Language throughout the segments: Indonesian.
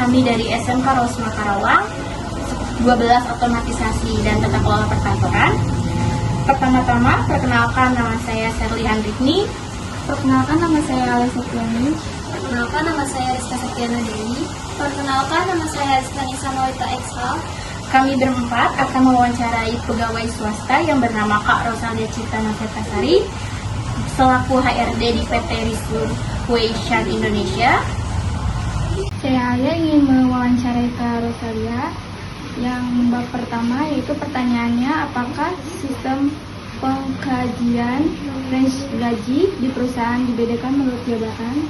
kami dari SMK Rosma Karawang, 12 otomatisasi dan tata kelola perkantoran. Pertama-tama, perkenalkan nama saya Sherly Andrikni. Perkenalkan nama saya Alessia Septiani. Perkenalkan nama saya Rizka Septiana Dewi. Perkenalkan nama saya Rizka Nisa Maulita Exhal. Kami berempat akan mewawancarai pegawai swasta yang bernama Kak Rosalia Cipta Novetasari selaku HRD di PT Resolution Indonesia. Saya ingin mewawancarai Kak Rosalia. Yang bab pertama yaitu pertanyaannya, apakah sistem pengkajian range gaji di perusahaan dibedakan menurut jabatan?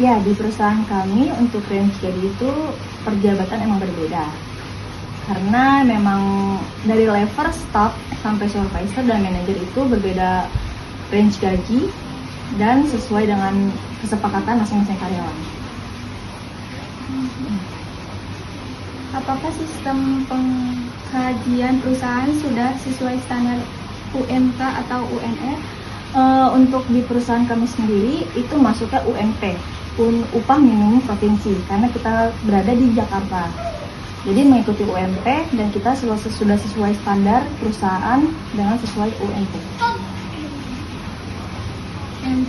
Ya, di perusahaan kami untuk range gaji itu per jabatan emang berbeda. Karena memang dari level staff sampai supervisor dan manajer itu berbeda range gaji dan sesuai dengan kesepakatan masing-masing karyawan. Apakah sistem pengkajian perusahaan sudah sesuai standar UMK atau UNR? Untuk di perusahaan kami sendiri itu masuknya UMP, upah minimum provinsi, karena kita berada di Jakarta. Jadi mengikuti UMP dan kita sudah sesuai standar perusahaan dengan sesuai UMP. Yang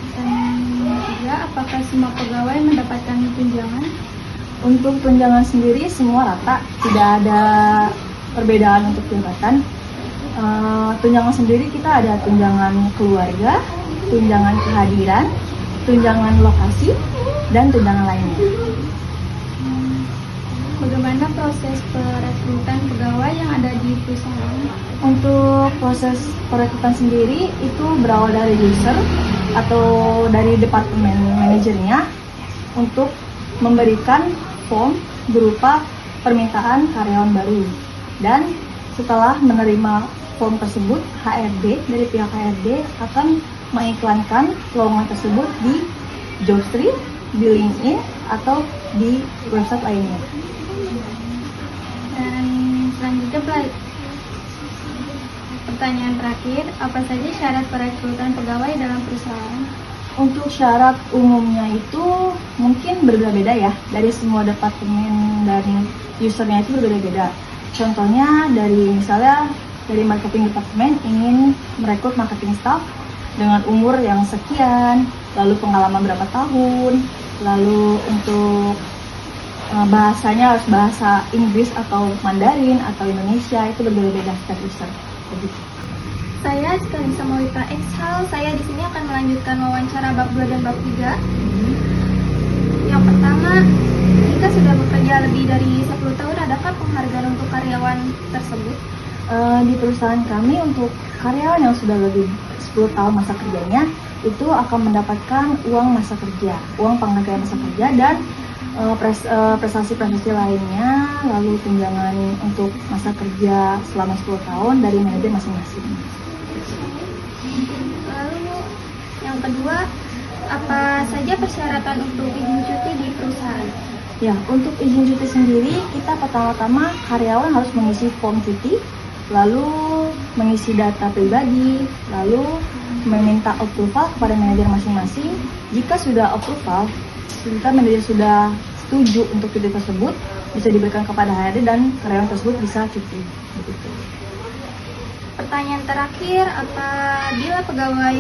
ketiga, apakah semua pegawai mendapatkan tunjangan? Untuk tunjangan sendiri semua rata, tidak ada perbedaan untuk jabatan. Tunjangan sendiri kita ada tunjangan keluarga, tunjangan kehadiran, tunjangan lokasi, dan tunjangan lainnya. Bagaimana proses perekrutan pegawai yang ada di perusahaan? Untuk proses perekrutan sendiri itu berawal dari user atau dari departemen manajernya untuk memberikan form berupa permintaan karyawan baru, dan setelah menerima form tersebut, HRD dari pihak HRD akan mengiklankan lowongan tersebut di Jobstreet, di LinkedIn, atau di website lainnya. Dan selanjutnya pertanyaan terakhir, apa saja syarat perekrutan pegawai dalam perusahaan? Untuk syarat umumnya itu mungkin berbeda-beda ya, dari semua departemen dan usernya itu berbeda-beda. Contohnya misalnya dari marketing departemen ingin merekrut marketing staff dengan umur yang sekian, lalu pengalaman berapa tahun, lalu untuk bahasanya harus bahasa Inggris atau Mandarin atau Indonesia, itu berbeda-beda setiap user. Begitu. Saya Rizka Nisa Maulita Exhal. Saya di sini akan melanjutkan wawancara bab 2 dan bab 3. Yang pertama, jika sudah bekerja lebih dari 10 tahun, adakah penghargaan untuk karyawan tersebut? Di perusahaan kami untuk karyawan yang sudah lebih 10 tahun masa kerjanya itu akan mendapatkan uang masa kerja, uang penghargaan masa kerja, dan prestasi-prestasi lainnya, lalu tunjangan untuk masa kerja selama 10 tahun dari manajer masing-masing. Lalu yang kedua, apa saja persyaratan untuk izin cuti di perusahaan? Ya, untuk izin cuti sendiri kita pertama-tama karyawan harus mengisi form cuti, lalu mengisi data pribadi, lalu meminta approval kepada manajer masing-masing. Jika sudah approval, jika manajer sudah setuju untuk cuti tersebut, bisa diberikan kepada HRD dan karyawan tersebut bisa cuti. Begitu. Pertanyaan terakhir, apabila pegawai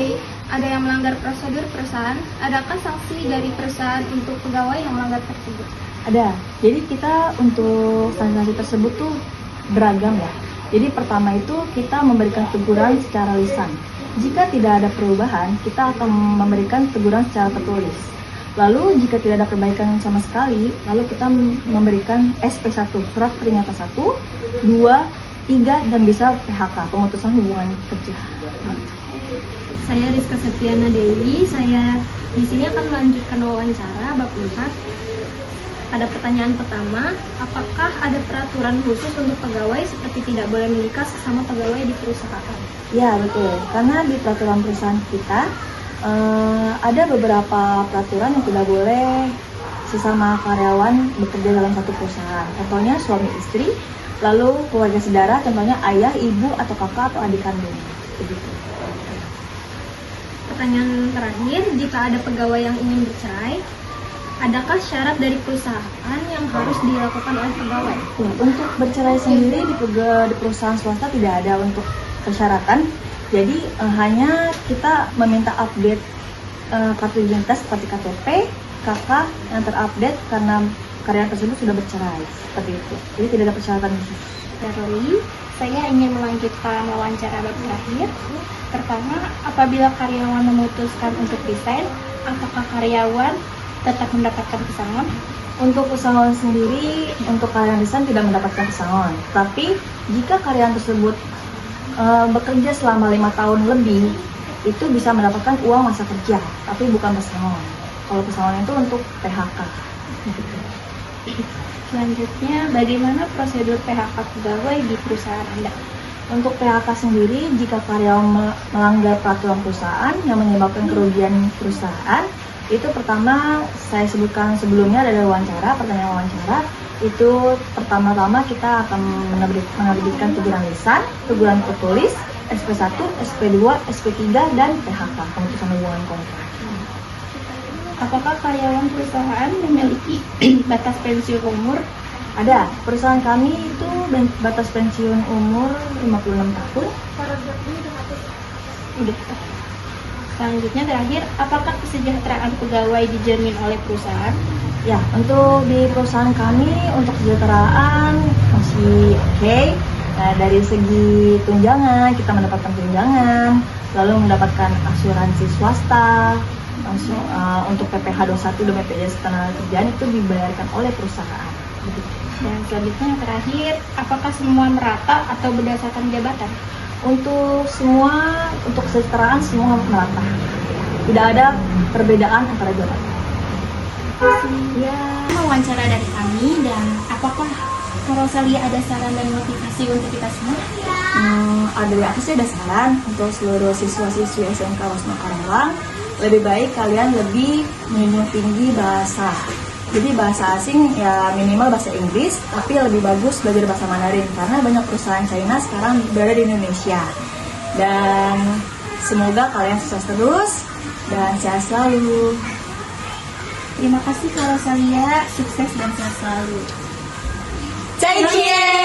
ada yang melanggar prosedur perusahaan, adakah sanksi dari perusahaan untuk pegawai yang melanggar tersebut? Ada. Jadi kita untuk sanksi tersebut tuh beragam ya. Jadi pertama itu kita memberikan teguran secara lisan. Jika tidak ada perubahan, kita akan memberikan teguran secara tertulis. Lalu jika tidak ada perbaikan sama sekali, lalu kita memberikan SP1, surat peringatan 1, 2, 3, dan bisa PHK, pemutusan hubungan kerja. Saya Rizka Septiana Dewi. Saya di sini akan melanjutkan wawancara bab 4. Pada pertanyaan pertama, apakah ada peraturan khusus untuk pegawai seperti tidak boleh menikah sesama pegawai di perusahaan? Ya, betul. Karena di peraturan perusahaan kita ada beberapa peraturan yang tidak boleh sesama karyawan bekerja dalam satu perusahaan. Contohnya suami istri, lalu keluarga saudara, contohnya ayah, ibu, atau kakak, atau adik kandung. Begitu. Pertanyaan terakhir, jika ada pegawai yang ingin bercerai, adakah syarat dari perusahaan yang harus dilakukan oleh pegawai? Ya, untuk bercerai sendiri di perusahaan swasta tidak ada untuk persyaratan. Jadi hanya kita meminta update kartu identitas seperti KTP, KK yang terupdate karena karyawan tersebut sudah bercerai. Seperti itu. Jadi tidak ada persyaratan khusus. Daruli, saya ingin melanjutkan wawancara bab terakhir. Pertama, apabila karyawan memutuskan untuk resign, apakah karyawan tetap mendapatkan pesangon? Untuk pesangon sendiri, untuk karyawan resign tidak mendapatkan pesangon. Tapi jika karyawan tersebut bekerja selama 5 tahun lebih, itu bisa mendapatkan uang masa kerja, tapi bukan pesangon. Kalau pesangon itu untuk PHK. Selanjutnya, bagaimana prosedur PHK pegawai di perusahaan Anda? Untuk PHK sendiri, jika karyawan melanggar peraturan perusahaan yang menyebabkan kerugian perusahaan, itu pertama saya sebutkan sebelumnya ada wawancara, pertanyaan wawancara. Itu pertama-tama kita akan menerbitkan teguran lisan, teguran tertulis, SP1, SP2, SP3, dan PHK, pemutusan hubungan kontrak. Apakah karyawan perusahaan memiliki batas pensiun umur? Ada, perusahaan kami itu batas pensiun umur 56 tahun. Udah. Selanjutnya terakhir, apakah kesejahteraan pegawai dijamin oleh perusahaan? Ya, untuk di perusahaan kami, untuk kesejahteraan masih oke. Nah, dari segi tunjangan, kita mendapatkan tunjangan, lalu mendapatkan asuransi swasta, langsung untuk PPh 21 dan BPJS Ketenagakerjaan itu dibayarkan oleh perusahaan. Dan selanjutnya yang terakhir, apakah semua merata atau berdasarkan jabatan? Untuk semua, untuk kesejahteraan semua merata. Tidak ada perbedaan antara jabatan. Ya, wawancara dari kami, dan apakah Kak Rosalia ada saran dan motivasi untuk kita semua? Dari aku sih ada saran untuk seluruh siswa-siswi SMK Wisma Karawang. Lebih baik kalian lebih menjunjung tinggi bahasa. Jadi bahasa asing ya minimal bahasa Inggris, tapi lebih bagus belajar bahasa Mandarin karena banyak perusahaan China sekarang berada di Indonesia. Dan semoga kalian sukses terus dan sehat selalu. Terima kasih Kak Rosalia, sukses dan sehat selalu. 再见。